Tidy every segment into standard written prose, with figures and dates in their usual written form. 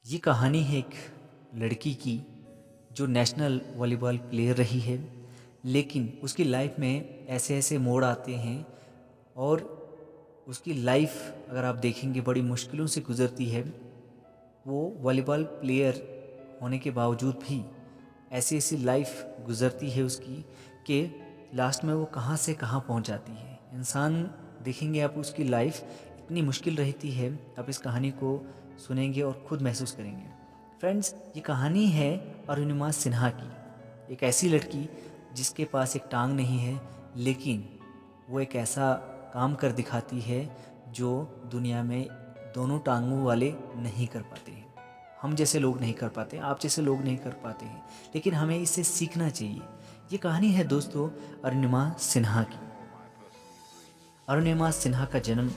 ये कहानी है एक लड़की की जो नेशनल वॉलीबॉल प्लेयर रही है, लेकिन उसकी लाइफ में ऐसे ऐसे मोड़ आते हैं और उसकी लाइफ अगर आप देखेंगे बड़ी मुश्किलों से गुज़रती है। वो वॉलीबॉल प्लेयर होने के बावजूद भी ऐसी ऐसी लाइफ गुज़रती है उसकी कि लास्ट में वो कहाँ से कहाँ पहुँच जाती है। इंसान देखेंगे आप, उसकी लाइफ इतनी मुश्किल रहती है। आप इस कहानी को सुनेंगे और ख़ुद महसूस करेंगे। फ्रेंड्स, ये कहानी है अरुणिमा सिन्हा की, एक ऐसी लड़की जिसके पास एक टांग नहीं है, लेकिन वो एक ऐसा काम कर दिखाती है जो दुनिया में दोनों टांगों वाले नहीं कर पाते हैं। हम जैसे लोग नहीं कर पाते, आप जैसे लोग नहीं कर पाते हैं, लेकिन हमें इससे सीखना चाहिए। ये कहानी है दोस्तों अरुणिमा सिन्हा की। अरुणिमा सिन्हा का जन्म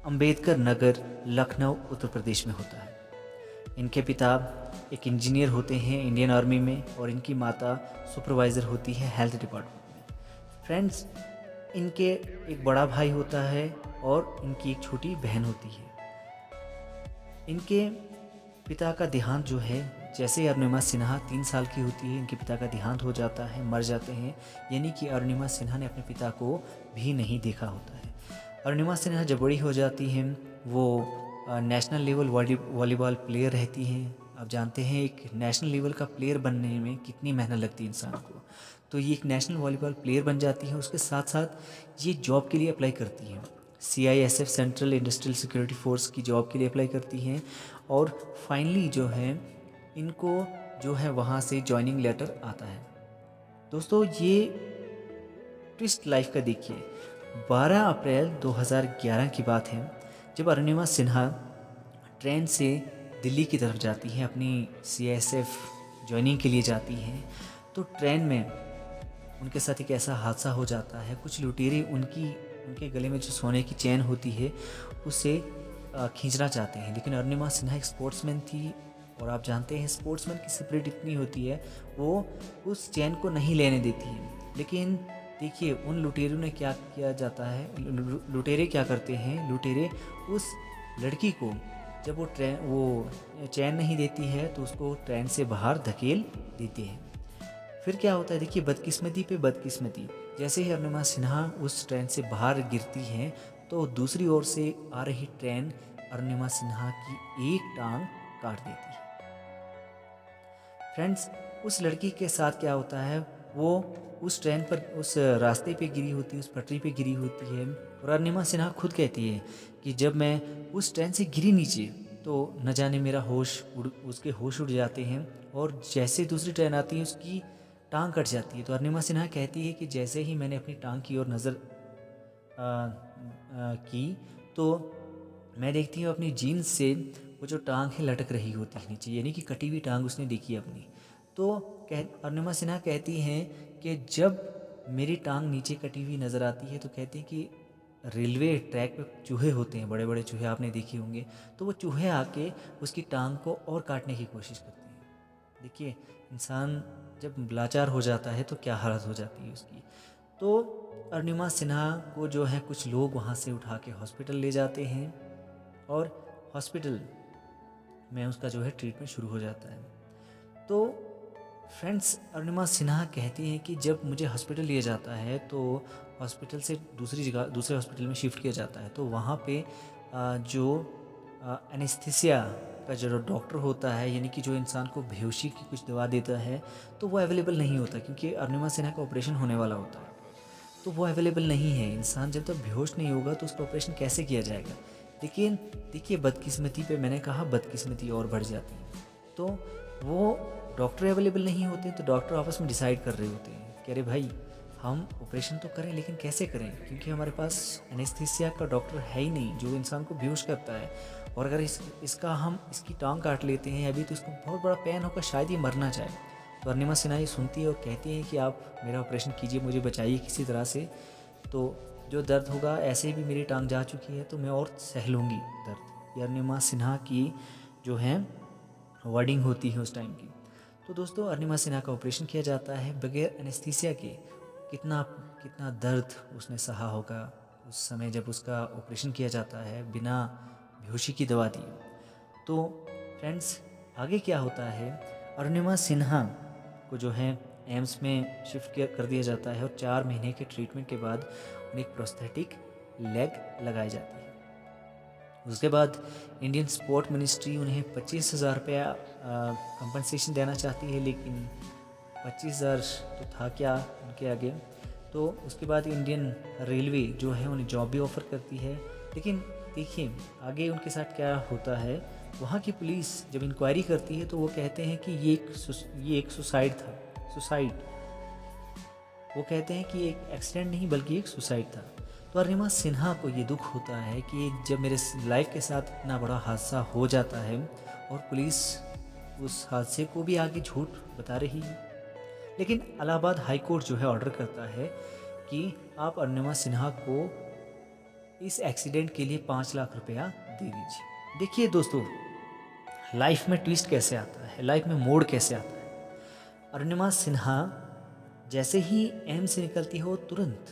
अंबेडकर नगर, लखनऊ, उत्तर प्रदेश में होता है। इनके पिता एक इंजीनियर होते हैं इंडियन आर्मी में, और इनकी माता सुपरवाइज़र होती है हेल्थ डिपार्टमेंट में। फ्रेंड्स, इनके एक बड़ा भाई होता है और इनकी एक छोटी बहन होती है। इनके पिता का देहांत जो है, जैसे ही अरुणिमा सिन्हा 3 साल की होती है, इनके पिता का देहांत हो जाता है, मर जाते हैं। यानी कि अरुणिमा सिन्हा ने अपने पिता को भी नहीं देखा होता है। अरुणिमा सिन्हा जब बड़ी हो जाती हैं, वो नेशनल लेवल वॉलीबॉल प्लेयर रहती हैं। आप जानते हैं एक नेशनल लेवल का प्लेयर बनने में कितनी मेहनत लगती है इंसान को। तो ये एक नेशनल वॉलीबॉल प्लेयर बन जाती है। उसके साथ साथ ये जॉब के लिए अप्लाई करती हैं, CISF central industrial security force की जॉब के लिए अप्लाई करती हैं। और फाइनली जो है इनको जो है वहाँ से जॉइनिंग लेटर आता है। दोस्तों, ये ट्विस्ट लाइफ का देखिए। 12 अप्रैल 2011 की बात है, जब अरुणिमा सिन्हा ट्रेन से दिल्ली की तरफ जाती हैं, अपनी CISF ज्वाइनिंग के लिए जाती हैं। तो ट्रेन में उनके साथ एक ऐसा हादसा हो जाता है। कुछ लुटेरे उनके गले में जो सोने की चैन होती है उसे खींचना चाहते हैं, लेकिन अरुणिमा सिन्हा एक स्पोर्ट्समैन थी, और आप जानते हैं स्पोर्ट्समैन की स्पिरिट इतनी होती है, वो उस चैन को नहीं लेने देती है। लेकिन देखिए उन लुटेरों ने क्या किया जाता है, लुटेरे क्या करते हैं, लुटेरे उस लड़की को जब वो चैन नहीं देती है तो उसको ट्रेन से बाहर धकेल देते हैं। फिर क्या होता है, देखिए बदकिस्मती पे बदकिस्मती। जैसे ही अरुणिमा सिन्हा उस ट्रेन से बाहर गिरती हैं, तो दूसरी ओर से आ रही ट्रेन अरुणिमा सिन्हा की एक टांग काट देती है। फ्रेंड्स, उस लड़की के साथ क्या होता है, वो उस ट्रेन पर उस रास्ते पे गिरी होती है, उस पटरी पे गिरी होती है। और अरुणिमा सिन्हा खुद कहती है कि जब मैं उस ट्रेन से गिरी नीचे, तो न जाने मेरा उसके होश उड़ जाते हैं, और जैसे दूसरी ट्रेन आती है उसकी टांग कट जाती है। तो अरुणिमा सिन्हा कहती है कि जैसे ही मैंने अपनी टांग की ओर नज़र की, तो मैं देखती हूँ अपनी जीन्स से वो जो टांग है लटक रही होती है नीचे, यानी कि कटी हुई टांग उसने देखी अपनी। तो अरुणिमा सिन्हा कहती हैं कि जब मेरी टांग नीचे कटी हुई नज़र आती है, तो कहती हैं कि रेलवे ट्रैक पे चूहे होते हैं, बड़े बड़े चूहे आपने देखे होंगे, तो वो चूहे आके उसकी टांग को और काटने की कोशिश करते हैं। देखिए इंसान जब लाचार हो जाता है तो क्या हालत हो जाती है उसकी। तो अरुणिमा सिन्हा को जो है कुछ लोग वहाँ से उठा के हॉस्पिटल ले जाते हैं, और हॉस्पिटल में उसका जो है ट्रीटमेंट शुरू हो जाता है। तो फ्रेंड्स, अरुणिमा सिन्हा कहती हैं कि जब मुझे हॉस्पिटल लिया जाता है, तो हॉस्पिटल से दूसरे हॉस्पिटल में शिफ्ट किया जाता है, तो वहाँ पे जो एनेस्थीसिया का जो डॉक्टर होता है, यानी कि जो इंसान को बेहोशी की कुछ दवा देता है, तो वो अवेलेबल नहीं होता, क्योंकि अरुणिमा सिन्हा का ऑपरेशन होने वाला होता है। तो वो अवेलेबल नहीं है। इंसान जब तक बेहोश नहीं होगा तो उसका ऑपरेशन कैसे किया जाएगा। लेकिन देखिए बदकिस्मती पे, मैंने कहा बदकिस्मती और बढ़ जाती है। तो वो डॉक्टर अवेलेबल नहीं होते, तो डॉक्टर आपस में डिसाइड कर रहे होते हैं कि अरे भाई, हम ऑपरेशन तो करें, लेकिन कैसे करें, क्योंकि हमारे पास एनेस्थीसिया का डॉक्टर है ही नहीं जो इंसान को बेहोश करता है। और अगर इसकी टांग काट लेते हैं अभी, तो इसको बहुत बड़ा पेन होगा, शायद ये मरना चाहे। तो अरुणिमा सिन्हा ये सुनती है और कहती है कि आप मेरा ऑपरेशन कीजिए, मुझे बचाइए किसी तरह से। तो जो दर्द होगा, ऐसे भी मेरी टांग जा चुकी है, तो मैं और सह लूँगी दर्द। ये अरुणिमा सिन्हा की जो है वर्डिंग होती है उस टाइम की। तो दोस्तों, अरुणिमा सिन्हा का ऑपरेशन किया जाता है बगैर एनेस्थीसिया के। कितना कितना दर्द उसने सहा होगा उस समय जब उसका ऑपरेशन किया जाता है बिना बेहोशी की दवा दिए। तो फ्रेंड्स आगे क्या होता है, अरुणिमा सिन्हा को जो है एम्स में शिफ्ट कर दिया जाता है और 4 महीने के ट्रीटमेंट के बाद उन्हें एक प्रोस्थेटिक लेग लगाई जाती है। उसके बाद इंडियन स्पोर्ट मिनिस्ट्री उन्हें 25,000 रुपया कंपनसेशन देना चाहती है, लेकिन 25,000 तो था क्या उनके आगे। तो उसके बाद इंडियन रेलवे जो है उन्हें जॉब भी ऑफ़र करती है। लेकिन देखिए आगे उनके साथ क्या होता है, वहाँ की पुलिस जब इंक्वायरी करती है तो वो कहते हैं कि ये एक सुसाइड था। सुसाइड, वो कहते हैं कि एक एक्सीडेंट नहीं बल्कि एक सुसाइड था। तो अरुणिमा सिन्हा को ये दुख होता है कि जब मेरे लाइफ के साथ इतना बड़ा हादसा हो जाता है और पुलिस उस हादसे को भी आगे झूठ बता रही है। लेकिन इलाहाबाद हाई कोर्ट जो है ऑर्डर करता है कि आप अरुणिमा सिन्हा को इस एक्सीडेंट के लिए 5 लाख रुपया दे दीजिए। देखिए दोस्तों, लाइफ में ट्विस्ट कैसे आता है, लाइफ में मोड़ कैसे आता है। अरुणिमा सिन्हा जैसे ही एम्स से निकलती हो तुरंत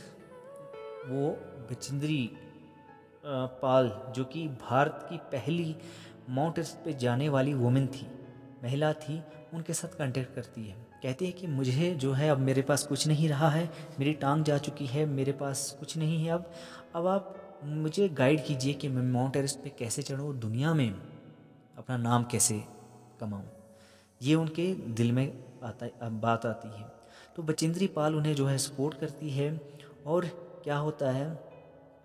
वो बचिंद्री पाल, जो कि भारत की पहली माउंट एवरेस्ट पे जाने वाली वुमेन थी, महिला थी, उनके साथ कांटेक्ट करती है। कहती है कि मुझे जो है अब मेरे पास कुछ नहीं रहा है, मेरी टांग जा चुकी है, मेरे पास कुछ नहीं है अब आप मुझे गाइड कीजिए कि मैं माउंट एवरेस्ट पे कैसे चढ़ूँ, दुनिया में अपना नाम कैसे कमाऊँ। ये उनके दिल में बात आती है। तो बचिंद्री पाल उन्हें जो है सपोर्ट करती है। और क्या होता है,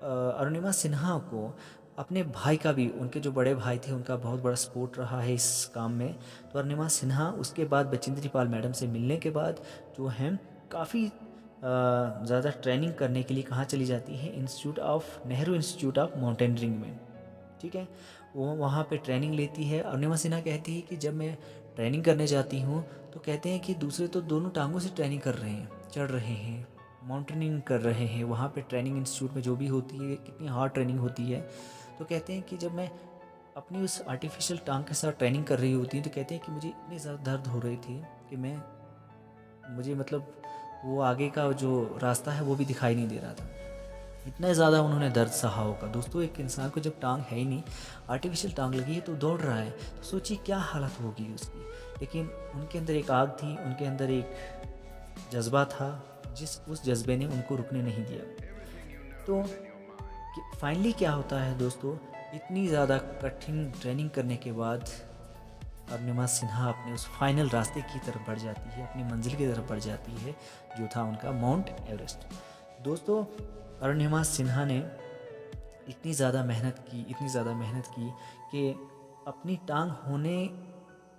अरुणिमा सिन्हा को अपने भाई का भी, उनके जो बड़े भाई थे उनका बहुत बड़ा सपोर्ट रहा है इस काम में। तो अरुणिमा सिन्हा उसके बाद बचिंद्री पाल मैडम से मिलने के बाद जो है काफ़ी ज़्यादा ट्रेनिंग करने के लिए कहाँ चली जाती है, नेहरू इंस्टीट्यूट ऑफ माउंटेनियरिंग में। ठीक है, वो वहाँ पे ट्रेनिंग लेती है। अरुणिमा सिन्हा कहती है कि जब मैं ट्रेनिंग करने जाती हूँ तो कहते हैं कि दूसरे तो दोनों टांगों से ट्रेनिंग कर रहे हैं, चढ़ रहे हैं, माउंटेनिंग कर रहे हैं। वहाँ पे ट्रेनिंग इंस्टीट्यूट में जो भी होती है, कितनी हार्ड ट्रेनिंग होती है। तो कहते हैं कि जब मैं अपनी उस आर्टिफिशियल टांग के साथ ट्रेनिंग कर रही होती तो कहते हैं कि मुझे इतनी ज़्यादा दर्द हो रही थी कि मुझे मतलब वो आगे का जो रास्ता है वो भी दिखाई नहीं दे रहा था, इतना ज़्यादा उन्होंने दर्द सहा होगा। दोस्तों, एक इंसान को जब टांग है ही नहीं, आर्टिफिशियल टांग लगी है तो दौड़ रहा है, तो सोचिए क्या हालत होगी उसकी। लेकिन उनके अंदर एक आग थी, उनके अंदर एक जज्बा था, उस जज्बे ने उनको रुकने नहीं दिया। तो फाइनली क्या होता है दोस्तों, इतनी ज़्यादा कठिन ट्रेनिंग करने के बाद अरुणिमा सिन्हा अपने उस फाइनल रास्ते की तरफ बढ़ जाती है, अपनी मंजिल की तरफ बढ़ जाती है, जो था उनका माउंट एवरेस्ट। दोस्तों, अरुणिमा सिन्हा ने इतनी ज़्यादा मेहनत की कि अपनी टांग होने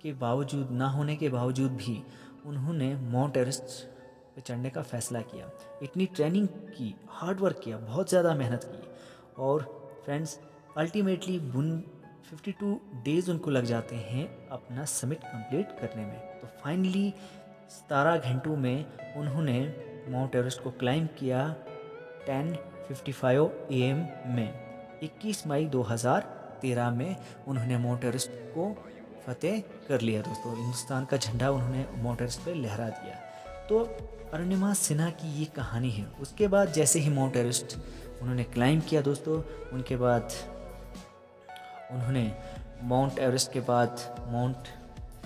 के बावजूद, ना होने के बावजूद भी उन्होंने माउंट एवरेस्ट पे चढ़ने का फ़ैसला किया। इतनी ट्रेनिंग की, हार्ड वर्क किया, बहुत ज़्यादा मेहनत की। और फ्रेंड्स, अल्टीमेटली 52 डेज़ उनको लग जाते हैं अपना समिट कंप्लीट करने में। तो फाइनली 17 घंटों में उन्होंने माउंट एवरेस्ट को क्लाइंब किया 10:55 AM में। 21 मई 2013 में उन्होंने माउंट एवरेस्ट को फतेह कर लिया। दोस्तों, हिंदुस्तान का झंडा उन्होंने माउंट एवरेस्ट पे लहरा दिया। तो अरुणिमा सिन्हा की ये कहानी है। उसके बाद जैसे ही माउंट एवरेस्ट उन्होंने क्लाइंब किया दोस्तों, उनके बाद उन्होंने माउंट एवरेस्ट के बाद माउंट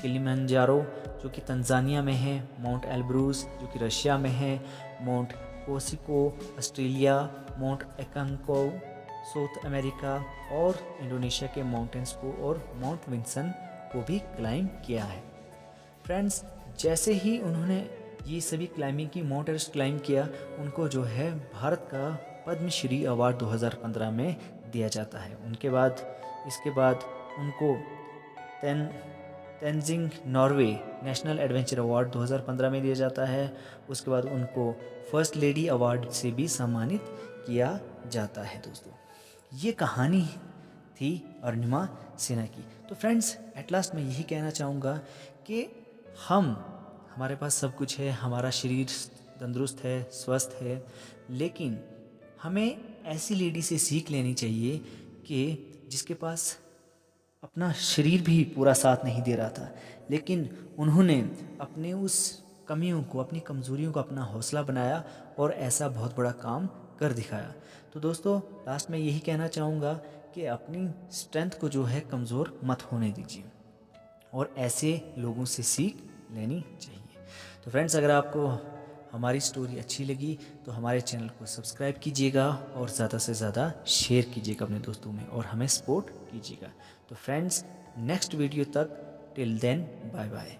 किलिमंजारो जो कि तंजानिया में है, माउंट एल्ब्रूस जो कि रशिया में है, Mount Kosciuszko Australia, Mount Aconcagua South America और इंडोनेशिया के माउंटेन्स को और माउंट विंसन को भी क्लाइंब किया है। फ्रेंड्स, जैसे ही उन्होंने ये सभी क्लाइंबिंग की, माउंट एवरेस्ट क्लाइंब किया, उनको जो है भारत का पद्मश्री अवार्ड 2015 में दिया जाता है। इसके बाद उनको Tenzing Norway national adventure award 2015 में दिया जाता है। उसके बाद उनको फर्स्ट लेडी अवार्ड से भी सम्मानित किया जाता है। दोस्तों, ये कहानी थी अरुणिमा सिन्हा की। तो फ्रेंड्स, एट लास्ट मैं यही कहना चाहूँगा कि हमारे पास सब कुछ है, हमारा शरीर तंदुरुस्त है, स्वस्थ है, लेकिन हमें ऐसी लेडी से सीख लेनी चाहिए कि जिसके पास अपना शरीर भी पूरा साथ नहीं दे रहा था, लेकिन उन्होंने अपने उस कमियों को, अपनी कमज़ोरियों को अपना हौसला बनाया और ऐसा बहुत बड़ा काम कर दिखाया। तो दोस्तों, लास्ट में यही कहना चाहूँगा कि अपनी स्ट्रेंथ को जो है कमज़ोर मत होने दीजिए और ऐसे लोगों से सीख लेनी चाहिए। तो फ्रेंड्स, अगर आपको हमारी स्टोरी अच्छी लगी तो हमारे चैनल को सब्सक्राइब कीजिएगा और ज़्यादा से ज़्यादा शेयर कीजिएगा अपने दोस्तों में और हमें सपोर्ट कीजिएगा। तो फ्रेंड्स, नेक्स्ट वीडियो तक, टिल देन, बाय बाय।